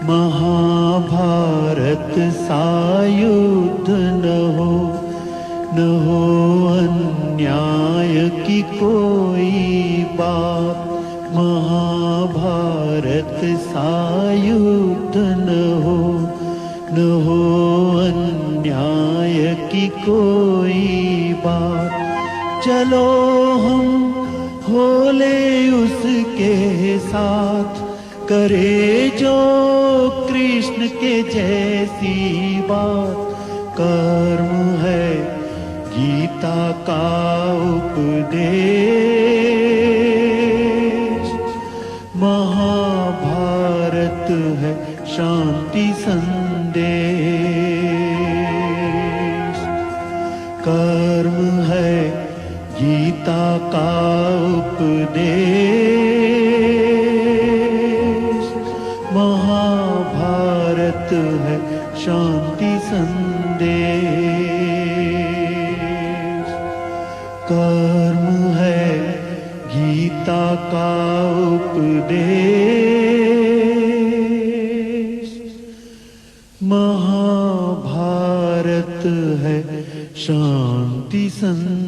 महाभारत सा युद्ध न हो अन्याय की कोई बात। महाभारत सा युद्ध न हो अन्याय की कोई बात। चलो हम होले उसके साथ, करे जो कृष्ण के जैसी बात। कर्म है गीता का उपदेश, महाभारत है शांति संदेश। कर्म है गीता का उपदेश, महाभारत है शांति संदेश। कर्म है गीता का उपदेश, महाभारत है शांति संदेश।